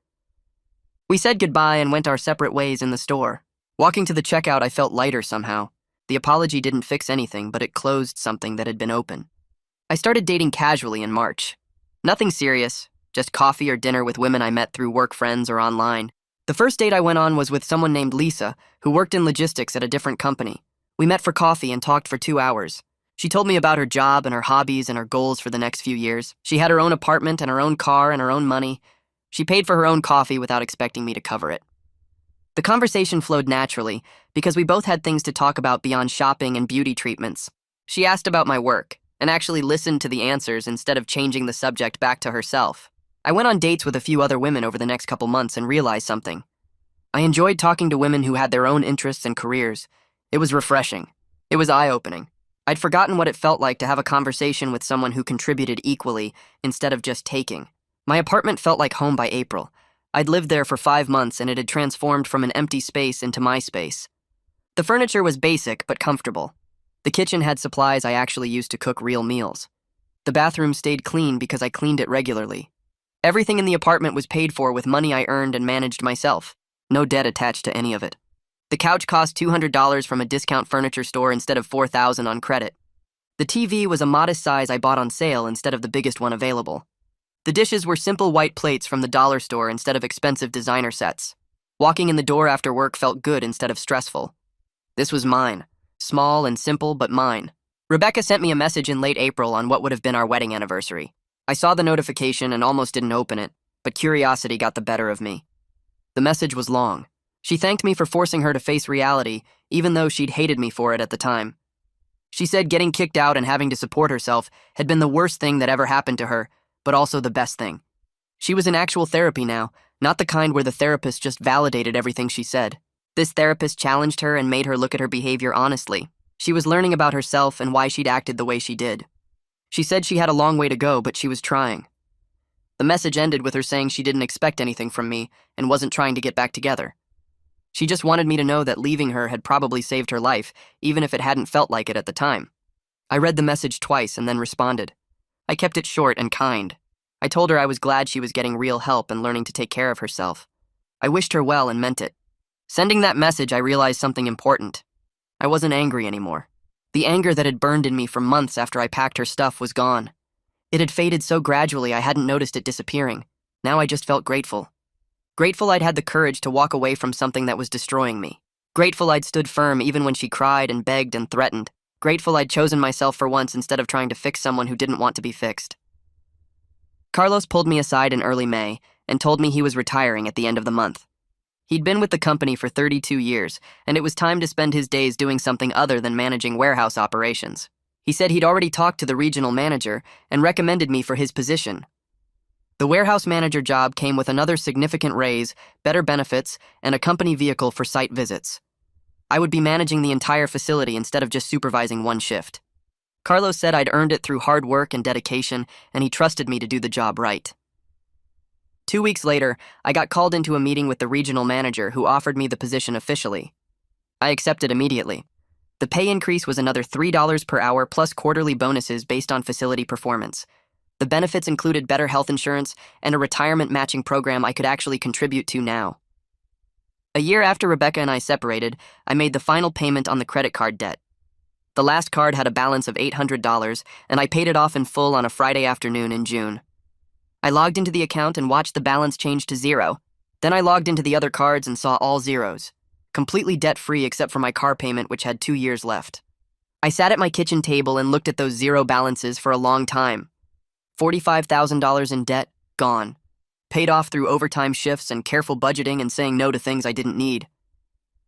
We said goodbye and went our separate ways in the store. Walking to the checkout, I felt lighter somehow. The apology didn't fix anything, but it closed something that had been open. I started dating casually in March. Nothing serious. Just coffee or dinner with women I met through work friends or online. The first date I went on was with someone named Lisa, who worked in logistics at a different company. We met for coffee and talked for 2 hours. She told me about her job and her hobbies and her goals for the next few years. She had her own apartment and her own car and her own money. She paid for her own coffee without expecting me to cover it. The conversation flowed naturally because we both had things to talk about beyond shopping and beauty treatments. She asked about my work and actually listened to the answers instead of changing the subject back to herself. I went on dates with a few other women over the next couple months and realized something. I enjoyed talking to women who had their own interests and careers. It was refreshing. It was eye-opening. I'd forgotten what it felt like to have a conversation with someone who contributed equally instead of just taking. My apartment felt like home by April. I'd lived there for 5 months and it had transformed from an empty space into my space. The furniture was basic but comfortable. The kitchen had supplies I actually used to cook real meals. The bathroom stayed clean because I cleaned it regularly. Everything in the apartment was paid for with money I earned and managed myself. No debt attached to any of it. The couch cost $200 from a discount furniture store instead of $4,000 on credit. The TV was a modest size I bought on sale instead of the biggest one available. The dishes were simple white plates from the dollar store instead of expensive designer sets. Walking in the door after work felt good instead of stressful. This was mine. Small and simple, but mine. Rebecca sent me a message in late April on what would have been our wedding anniversary. I saw the notification and almost didn't open it, but curiosity got the better of me. The message was long. She thanked me for forcing her to face reality, even though she'd hated me for it at the time. She said getting kicked out and having to support herself had been the worst thing that ever happened to her, but also the best thing. She was in actual therapy now, not the kind where the therapist just validated everything she said. This therapist challenged her and made her look at her behavior honestly. She was learning about herself and why she'd acted the way she did. She said she had a long way to go, but she was trying. The message ended with her saying she didn't expect anything from me and wasn't trying to get back together. She just wanted me to know that leaving her had probably saved her life, even if it hadn't felt like it at the time. I read the message twice and then responded. I kept it short and kind. I told her I was glad she was getting real help and learning to take care of herself. I wished her well and meant it. Sending that message, I realized something important. I wasn't angry anymore. The anger that had burned in me for months after I packed her stuff was gone. It had faded so gradually I hadn't noticed it disappearing. Now I just felt grateful. Grateful I'd had the courage to walk away from something that was destroying me. Grateful I'd stood firm even when she cried and begged and threatened. Grateful I'd chosen myself for once instead of trying to fix someone who didn't want to be fixed. Carlos pulled me aside in early May and told me he was retiring at the end of the month. He'd been with the company for 32 years, and it was time to spend his days doing something other than managing warehouse operations. He said he'd already talked to the regional manager and recommended me for his position. The warehouse manager job came with another significant raise, better benefits, and a company vehicle for site visits. I would be managing the entire facility instead of just supervising one shift. Carlos said I'd earned it through hard work and dedication, and he trusted me to do the job right. 2 weeks later, I got called into a meeting with the regional manager who offered me the position officially. I accepted immediately. The pay increase was another $3 per hour plus quarterly bonuses based on facility performance. The benefits included better health insurance and a retirement matching program I could actually contribute to now. A year after Rebecca and I separated, I made the final payment on the credit card debt. The last card had a balance of $800, and I paid it off in full on a Friday afternoon in June. I logged into the account and watched the balance change to zero. Then I logged into the other cards and saw all zeros. Completely debt-free except for my car payment, which had 2 years left. I sat at my kitchen table and looked at those zero balances for a long time. $45,000 in debt, gone. Paid off through overtime shifts and careful budgeting and saying no to things I didn't need.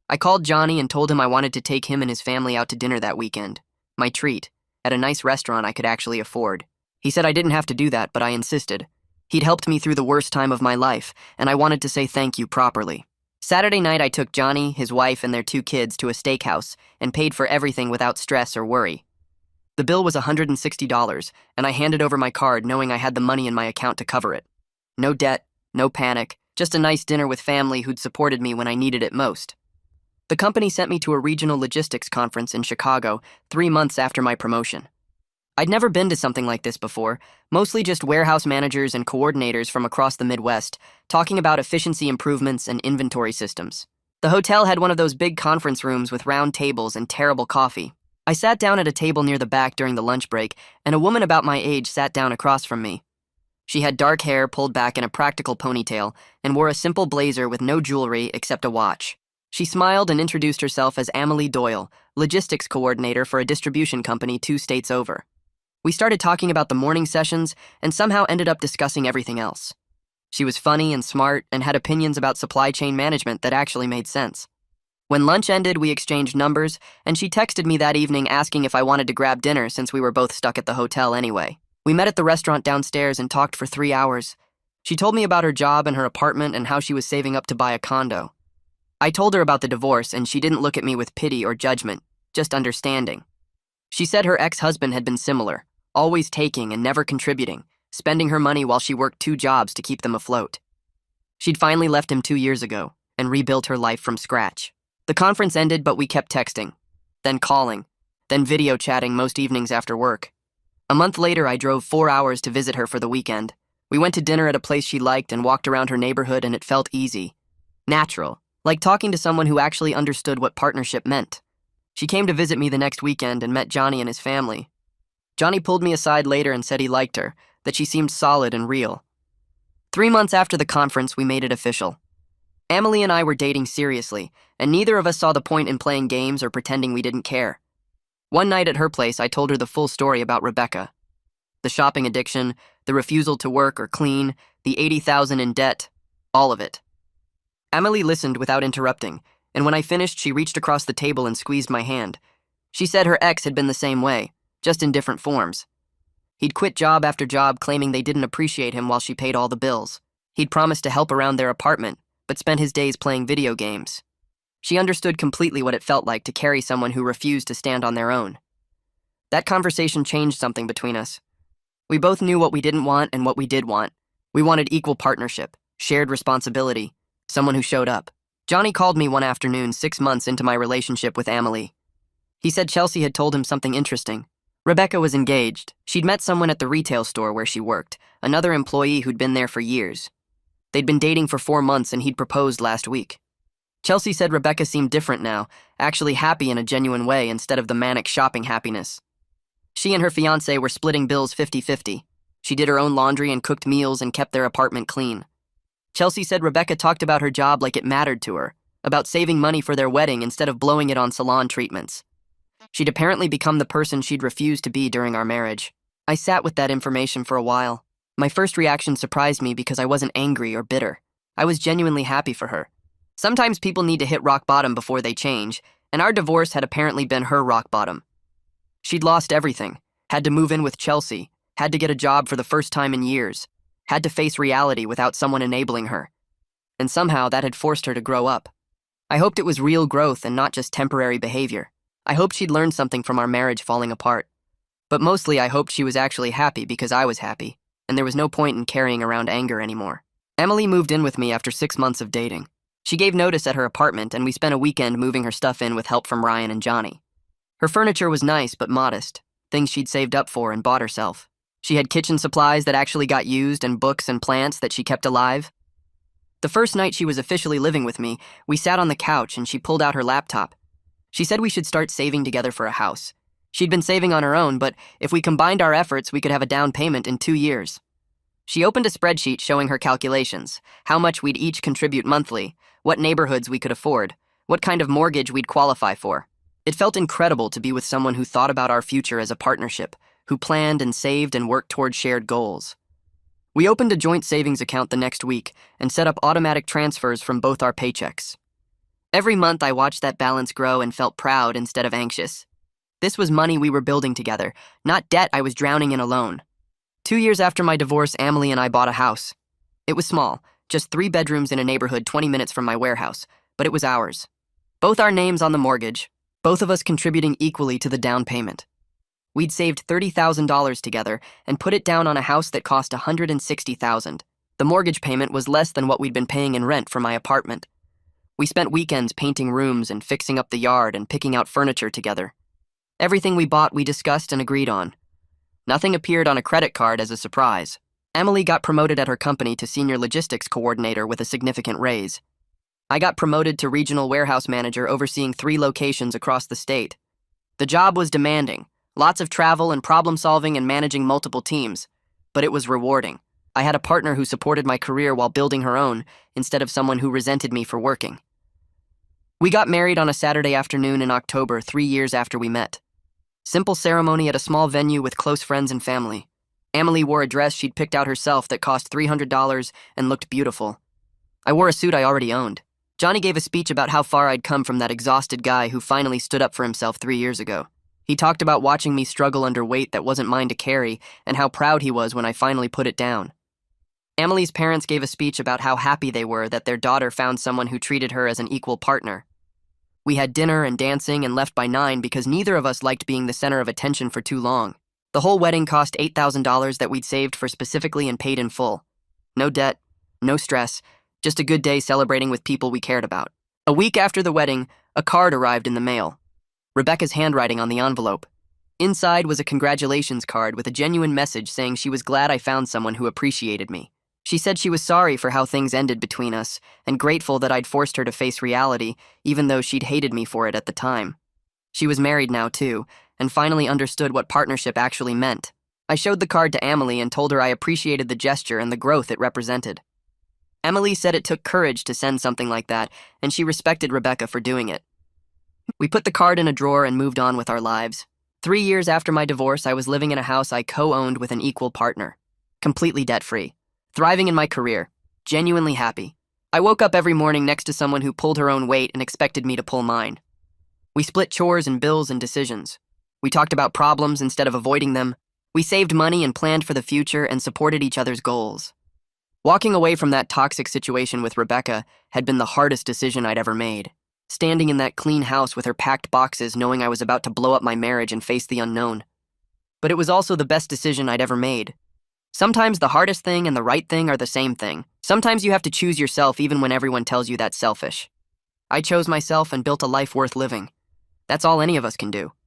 I called Johnny and told him I wanted to take him and his family out to dinner that weekend. My treat, at a nice restaurant I could actually afford. He said I didn't have to do that, but I insisted. He'd helped me through the worst time of my life, and I wanted to say thank you properly. Saturday night, I took Johnny, his wife, and their 2 kids to a steakhouse and paid for everything without stress or worry. The bill was $160, and I handed over my card knowing I had the money in my account to cover it. No debt, no panic, just a nice dinner with family who'd supported me when I needed it most. The company sent me to a regional logistics conference in Chicago 3 months after my promotion. I'd never been to something like this before, mostly just warehouse managers and coordinators from across the Midwest, talking about efficiency improvements and inventory systems. The hotel had one of those big conference rooms with round tables and terrible coffee. I sat down at a table near the back during the lunch break, and a woman about my age sat down across from me. She had dark hair pulled back in a practical ponytail and wore a simple blazer with no jewelry except a watch. She smiled and introduced herself as Amelie Doyle, logistics coordinator for a distribution company 2 states over. We started talking about the morning sessions and somehow ended up discussing everything else. She was funny and smart and had opinions about supply chain management that actually made sense. When lunch ended, we exchanged numbers, and she texted me that evening asking if I wanted to grab dinner since we were both stuck at the hotel anyway. We met at the restaurant downstairs and talked for 3 hours. She told me about her job and her apartment and how she was saving up to buy a condo. I told her about the divorce, and she didn't look at me with pity or judgment, just understanding. She said her ex-husband had been similar, always taking and never contributing, spending her money while she worked 2 jobs to keep them afloat. She'd finally left him 2 years ago and rebuilt her life from scratch. The conference ended, but we kept texting, then calling, then video chatting most evenings after work. A month later, I drove 4 hours to visit her for the weekend. We went to dinner at a place she liked and walked around her neighborhood, and it felt easy, natural, like talking to someone who actually understood what partnership meant. She came to visit me the next weekend and met Johnny and his family. Johnny pulled me aside later and said he liked her, that she seemed solid and real. 3 months after the conference, we made it official. Emily and I were dating seriously, and neither of us saw the point in playing games or pretending we didn't care. One night at her place, I told her the full story about Rebecca. The shopping addiction, the refusal to work or clean, the $80,000 in debt, all of it. Emily listened without interrupting, and when I finished, she reached across the table and squeezed my hand. She said her ex had been the same way, just in different forms. He'd quit job after job, claiming they didn't appreciate him while she paid all the bills. He'd promised to help around their apartment, but spent his days playing video games. She understood completely what it felt like to carry someone who refused to stand on their own. That conversation changed something between us. We both knew what we didn't want and what we did want. We wanted equal partnership, shared responsibility, someone who showed up. Johnny called me one afternoon 6 months into my relationship with Emily. He said Chelsea had told him something interesting. Rebecca was engaged. She'd met someone at the retail store where she worked, another employee who'd been there for years. They'd been dating for 4 months and he'd proposed last week. Chelsea said Rebecca seemed different now, actually happy in a genuine way instead of the manic shopping happiness. She and her fiancé were splitting bills 50-50. She did her own laundry and cooked meals and kept their apartment clean. Chelsea said Rebecca talked about her job like it mattered to her, about saving money for their wedding instead of blowing it on salon treatments. She'd apparently become the person she'd refused to be during our marriage. I sat with that information for a while. My first reaction surprised me because I wasn't angry or bitter. I was genuinely happy for her. Sometimes people need to hit rock bottom before they change, and our divorce had apparently been her rock bottom. She'd lost everything, had to move in with Chelsea, had to get a job for the first time in years, had to face reality without someone enabling her. And somehow that had forced her to grow up. I hoped it was real growth and not just temporary behavior. I hoped she'd learned something from our marriage falling apart. But mostly I hoped she was actually happy because I was happy, and there was no point in carrying around anger anymore. Emily moved in with me after 6 months of dating. She gave notice at her apartment, and we spent a weekend moving her stuff in with help from Ryan and Johnny. Her furniture was nice but modest, things she'd saved up for and bought herself. She had kitchen supplies that actually got used and books and plants that she kept alive. The first night she was officially living with me, we sat on the couch and she pulled out her laptop. She said we should start saving together for a house. She'd been saving on her own, but if we combined our efforts, we could have a down payment in 2 years. She opened a spreadsheet showing her calculations, how much we'd each contribute monthly, what neighborhoods we could afford, what kind of mortgage we'd qualify for. It felt incredible to be with someone who thought about our future as a partnership, who planned and saved and worked toward shared goals. We opened a joint savings account the next week and set up automatic transfers from both our paychecks. Every month I watched that balance grow and felt proud instead of anxious. This was money we were building together, not debt I was drowning in alone. 2 years after my divorce, Emily and I bought a house. It was small, just 3 bedrooms in a neighborhood 20 minutes from my warehouse, but it was ours. Both our names on the mortgage, both of us contributing equally to the down payment. We'd saved $30,000 together and put it down on a house that cost $160,000. The mortgage payment was less than what we'd been paying in rent for my apartment. We spent weekends painting rooms and fixing up the yard and picking out furniture together. Everything we bought we discussed and agreed on. Nothing appeared on a credit card as a surprise. Emily got promoted at her company to senior logistics coordinator with a significant raise. I got promoted to regional warehouse manager overseeing 3 locations across the state. The job was demanding, lots of travel and problem solving and managing multiple teams, but it was rewarding. I had a partner who supported my career while building her own, instead of someone who resented me for working. We got married on a Saturday afternoon in October, 3 years after we met. Simple ceremony at a small venue with close friends and family. Emily wore a dress she'd picked out herself that cost $300 and looked beautiful. I wore a suit I already owned. Johnny gave a speech about how far I'd come from that exhausted guy who finally stood up for himself 3 years ago. He talked about watching me struggle under weight that wasn't mine to carry and how proud he was when I finally put it down. Emily's parents gave a speech about how happy they were that their daughter found someone who treated her as an equal partner. We had dinner and dancing and left by 9 because neither of us liked being the center of attention for too long. The whole wedding cost $8,000 that we'd saved for specifically and paid in full. No debt, no stress, just a good day celebrating with people we cared about. A week after the wedding, a card arrived in the mail. Rebecca's handwriting on the envelope. Inside was a congratulations card with a genuine message saying she was glad I found someone who appreciated me. She said she was sorry for how things ended between us and grateful that I'd forced her to face reality, even though she'd hated me for it at the time. She was married now, too, and finally understood what partnership actually meant. I showed the card to Emily and told her I appreciated the gesture and the growth it represented. Emily said it took courage to send something like that, and she respected Rebecca for doing it. We put the card in a drawer and moved on with our lives. 3 years after my divorce, I was living in a house I co-owned with an equal partner. Completely debt-free. Thriving in my career. Genuinely happy. I woke up every morning next to someone who pulled her own weight and expected me to pull mine. We split chores and bills and decisions. We talked about problems instead of avoiding them. We saved money and planned for the future and supported each other's goals. Walking away from that toxic situation with Rebecca had been the hardest decision I'd ever made. Standing in that clean house with her packed boxes, knowing I was about to blow up my marriage and face the unknown. But it was also the best decision I'd ever made. Sometimes the hardest thing and the right thing are the same thing. Sometimes you have to choose yourself even when everyone tells you that's selfish. I chose myself and built a life worth living. That's all any of us can do.